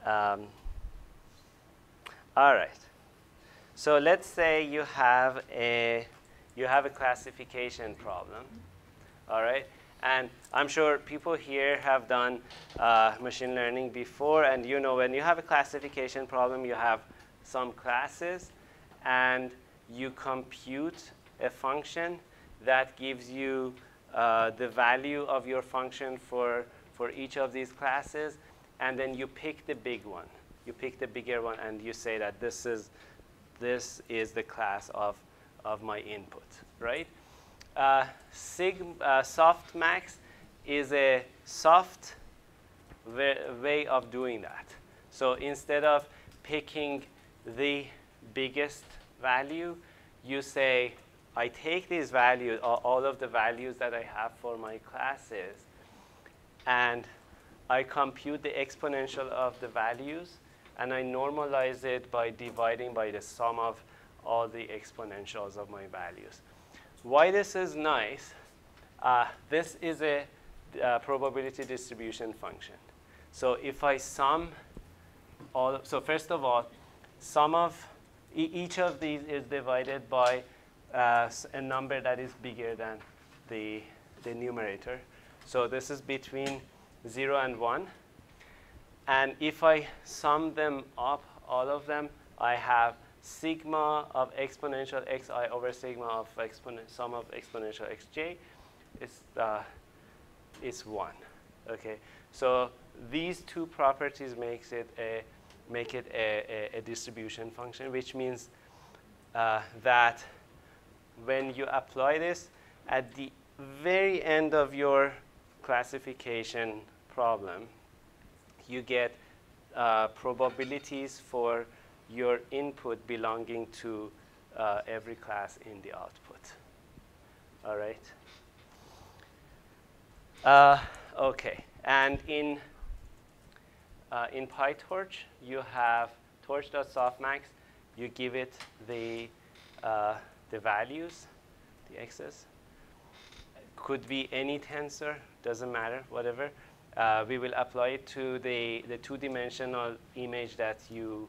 Um, all right. So let's say you have a classification problem. All right. And I'm sure people here have done machine learning before, and you know when you have a classification problem, you have some classes, and you compute a function that gives you the value of your function for each of these classes, and then you pick the big one. You pick the bigger one, and you say that this is the class of my input, right? Softmax is a soft way of doing that. So instead of picking the biggest value, you say, I take these values, all of the values that I have for my classes, and I compute the exponential of the values, and I normalize it by dividing by the sum of all the exponentials of my values. Why this is nice, this is a probability distribution function. So if I sum so first of all, sum of each of these is divided by a number that is bigger than the numerator. So this is between 0 and 1. And if I sum them up, all of them, I have sigma of exponential xi over sigma of sum of exponential xj is 1. Okay, so these two properties make it a distribution function, which means that when you apply this at the very end of your classification problem, you get probabilities for your input belonging to every class in the output. All right. Okay. And in PyTorch, you have torch.softmax. You give it the values, the x's. Could be any tensor, doesn't matter, whatever. We will apply it to the two-dimensional image that you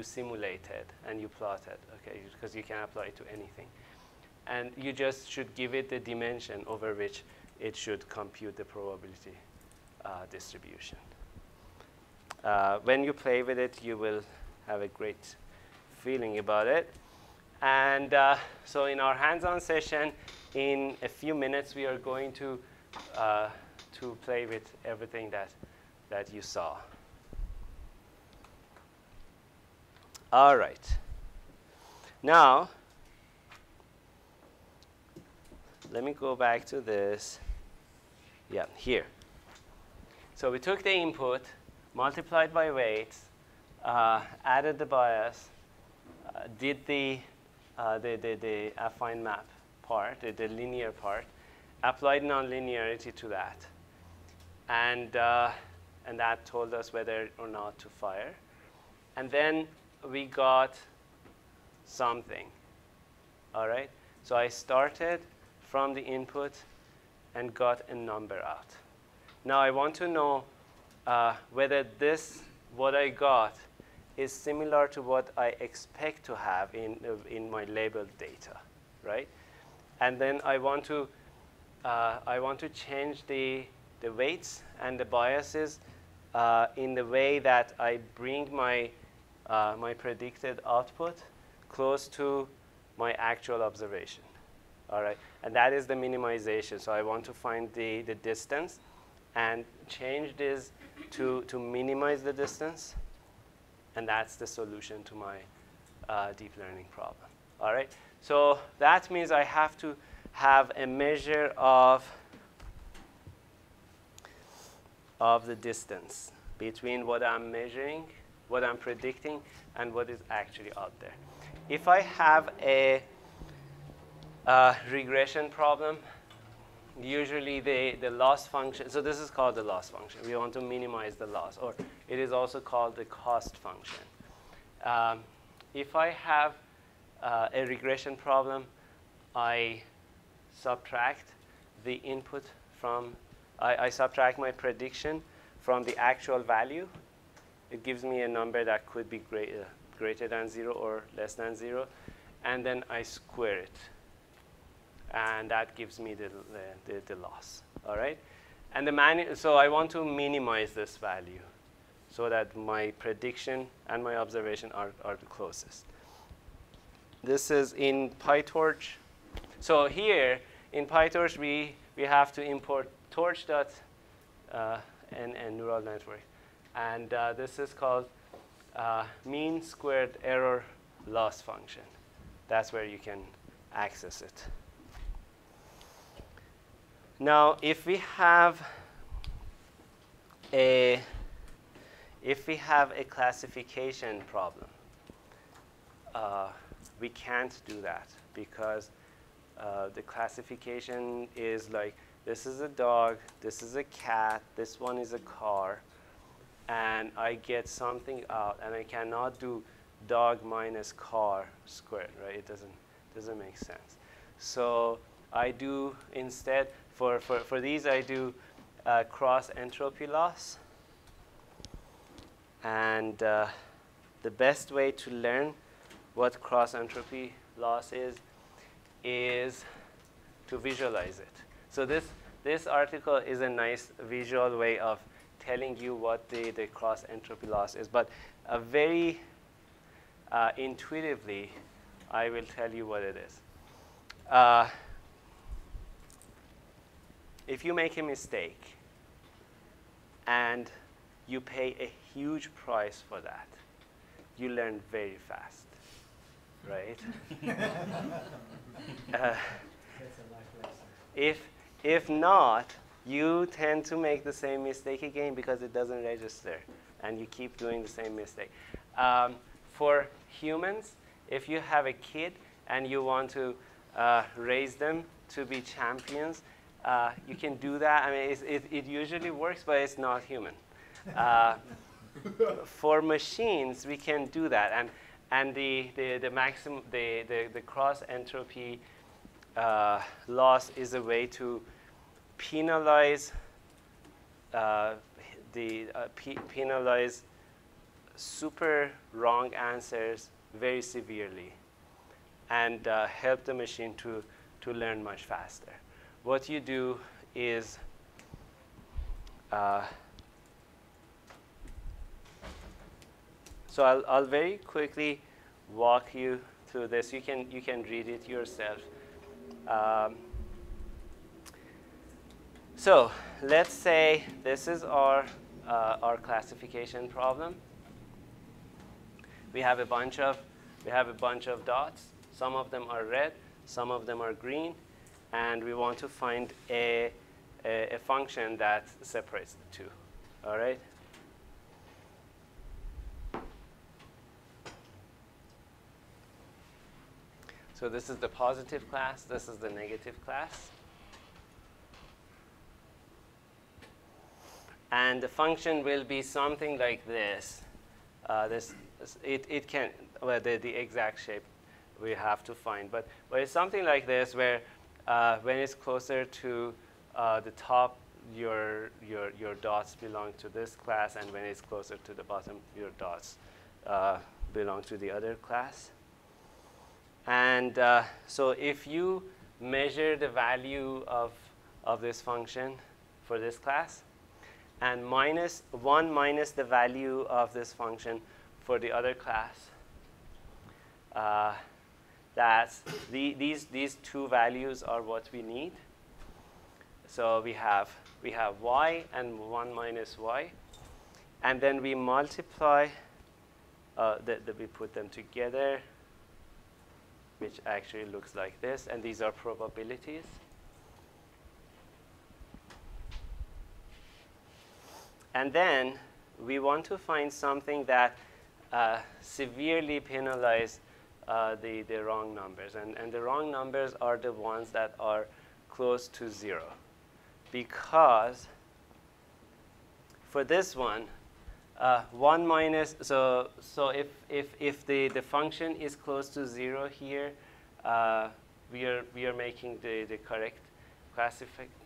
simulated and you plotted, okay, because you can apply it to anything. And you just should give it the dimension over which it should compute the probability distribution. When you play with it, you will have a great feeling about it. And so in our hands-on session, in a few minutes, we are going to play with everything that you saw. All right. Now, let me go back to this. Yeah, here. So we took the input, multiplied by weights, added the bias, did the affine map part, the linear part, applied non-linearity to that, and that told us whether or not to fire. And then we got something. All right. So I started from the input and got a number out. Now I want to know whether what I got is similar to what I expect to have in my labeled data, right? And then I want to change the weights and the biases in the way that I bring my predicted output close to my actual observation. All right, and that is the minimization. So I want to find the distance and change this to minimize the distance, and that's the solution to my deep learning problem. All right, so that means I have to have a measure of the distance between what I'm measuring, what I'm predicting, and what is actually out there. If I have a regression problem, usually the loss function, so this is called the loss function. We want to minimize the loss, or it is also called the cost function. If I have a regression problem, I subtract the input from, I subtract my prediction from the actual value, It gives me a number that could be greater than 0 or less than 0. And then I square it. And that gives me the loss. All right? And so I want to minimize this value so that my prediction and my observation are the closest. This is in PyTorch. So here in PyTorch, we have to import torch.and neural network. And this is called mean squared error loss function. That's where you can access it. Now, if we have a classification problem, we can't do that because the classification is like, this is a dog, this is a cat, this one is a car, and I get something out, and I cannot do dog minus car squared, right? It doesn't make sense. So I do instead, for these, I do cross entropy loss. And the best way to learn what cross entropy loss is to visualize it. So this article is a nice visual way of telling you what the cross entropy loss is. But very intuitively, I will tell you what it is. If you make a mistake and you pay a huge price for that, you learn very fast, right? If not, you tend to make the same mistake again because it doesn't register, and you keep doing the same mistake. For humans, if you have a kid and you want to raise them to be champions, you can do that. I mean, it usually works, but it's not human. For machines, we can do that, and the maximum the cross entropy loss is a way to penalize penalize super wrong answers very severely, and help the machine to learn much faster. What you do is so I'll very quickly walk you through this. You can read it yourself. So let's say this is our classification problem. We have a bunch of dots. Some of them are red, some of them are green, and we want to find a function that separates the two. All right. So this is the positive class. This is the negative class. And the function will be something like this. It can, well, the exact shape we have to find. But it's something like this where when it's closer to the top, your dots belong to this class. And when it's closer to the bottom, your dots belong to the other class. And so if you measure the value of this function for this class, and minus the value of this function for the other class, these two values are what we need. So we have y and 1 minus y, and then we multiply. We put them together, which actually looks like this, and these are probabilities. And then we want to find something that severely penalizes the wrong numbers. And the wrong numbers are the ones that are close to 0. Because for this one, 1 minus, so if the function is close to 0 here, we are making the correct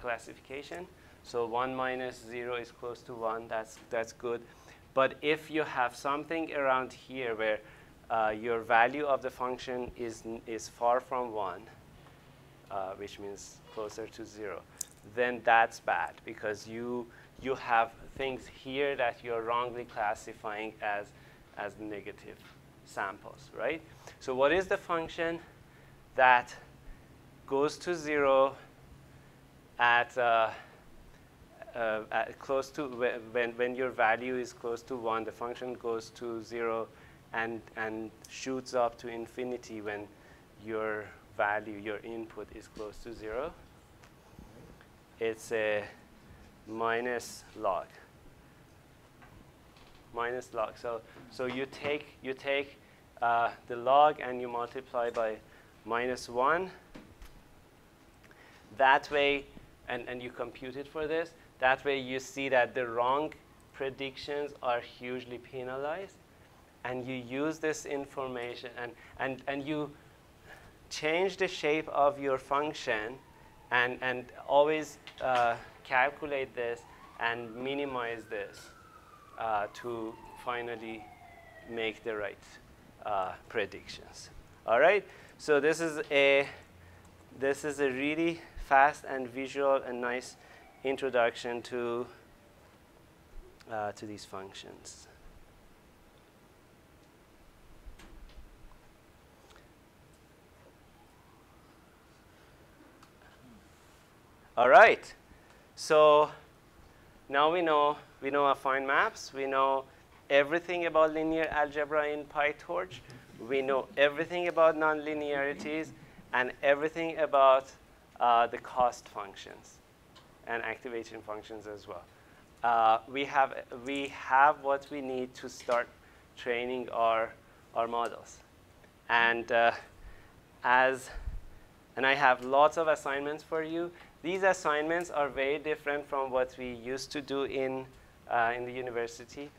classification. So 1 minus 0 is close to 1. That's good. But if you have something around here where your value of the function is far from 1, which means closer to 0, then that's bad, because you have things here that you're wrongly classifying as negative samples, right? So what is the function that goes to 0 at close to when your value is close to 1, the function goes to 0 and shoots up to infinity when your value, your input, is close to 0? It's a minus log. Minus log. So you take the log and you multiply by -1. That way, and you compute it for this. That way you see that the wrong predictions are hugely penalized, and you use this information and you change the shape of your function and always calculate this and minimize this to finally make the right predictions. All right. So this is a really fast and visual and nice introduction to these functions. All right. So now we know affine maps. We know everything about linear algebra in PyTorch. We know everything about non-linearities and everything about the cost functions and activation functions as well. We have what we need to start training our models. And I have lots of assignments for you. These assignments are very different from what we used to do in the university.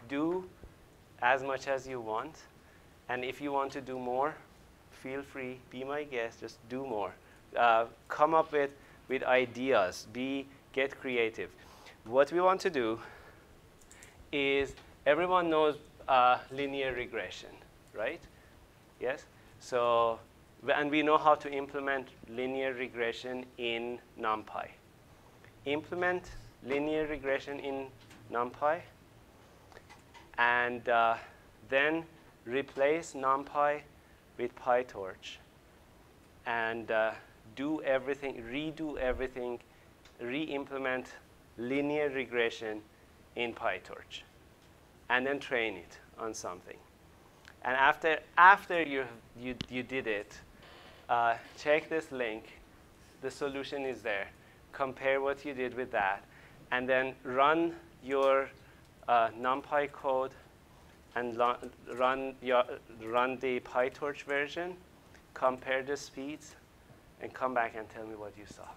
Do as much as you want. And if you want to do more, feel free, be my guest, just do more. Come up with ideas, get creative. What we want to do is, everyone knows linear regression, right? Yes? So, and we know how to implement linear regression in NumPy. Implement linear regression in NumPy, and then replace NumPy with PyTorch, and do everything, redo everything, re-implement linear regression in PyTorch, and then train it on something. And after you did it, check this link. The solution is there. Compare what you did with that, and then run your NumPy code and run the PyTorch version, compare the speeds, and come back and tell me what you saw.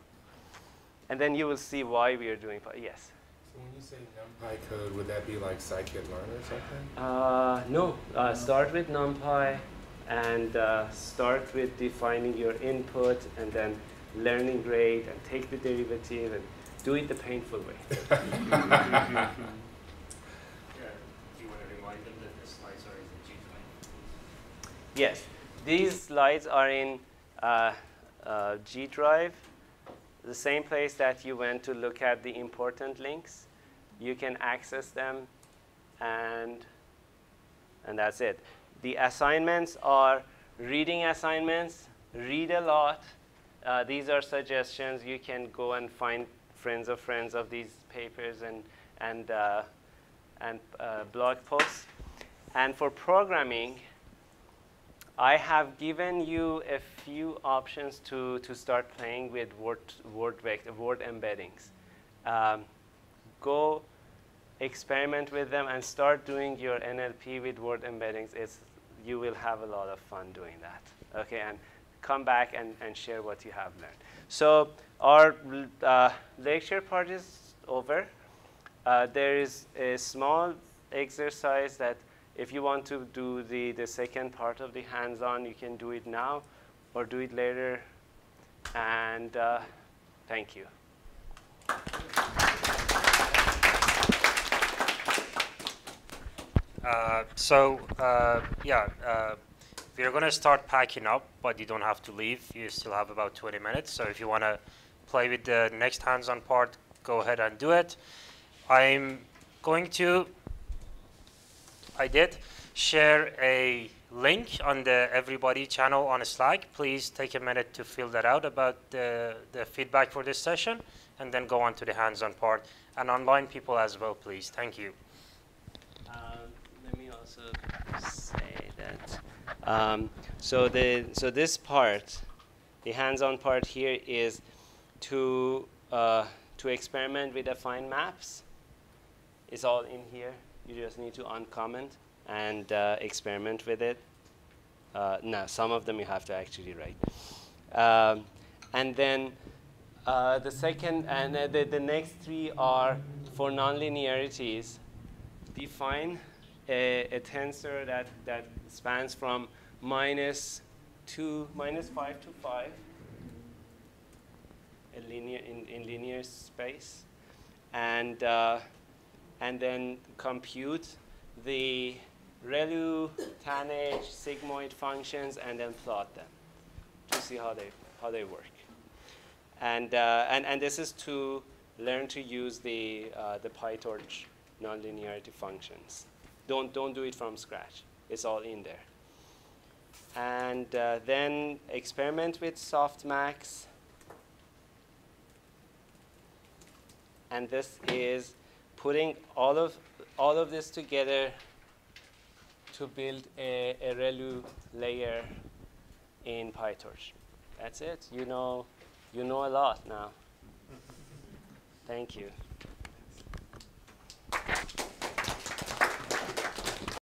And then you will see why we are doing yes. So when you say NumPy code, would that be like scikit-learn or something? No. Start with NumPy and start with defining your input, and then learning rate, and take the derivative, and do it the painful way. Do you want to remind them that the slides are in the G Drive? Yes, these slides are in G Drive, the same place that you went to look at the important links. You can access them, and that's it. The assignments are reading assignments. Read a lot. These are suggestions. You can go and find friends of these papers and blog posts. And for programming, I have given you a few options to start playing with word embeddings. Go experiment with them and start doing your NLP with word embeddings. You will have a lot of fun doing that. Okay, and come back and share what you have learned. So our lecture part is over. There is a small exercise that if you want to do the second part of the hands-on, you can do it now or do it later. And thank you. We're going to start packing up, but you don't have to leave. You still have about 20 minutes. So if you want to play with the next hands-on part, go ahead and do it. I'm going to, I did share a link on the Everybody channel on Slack. Please take a minute to fill that out about the feedback for this session, and then go on to the hands-on part. And online people as well, please. Thank you. Let me also say that. So this part, the hands-on part here, is to experiment with affine maps. It's all in here. You just need to uncomment and experiment with it. No, some of them you have to actually write. And then the second and the next three are for nonlinearities. Define a tensor that spans from -5 to 5, in linear space, and then compute the ReLU, tanh, sigmoid functions, and then plot them to see how they work. And this is to learn to use the PyTorch nonlinearity functions. Don't do it from scratch. It's all in there. And then experiment with Softmax. And this is putting all of this together to build a ReLU layer in PyTorch. That's it. You know a lot now. Thank you.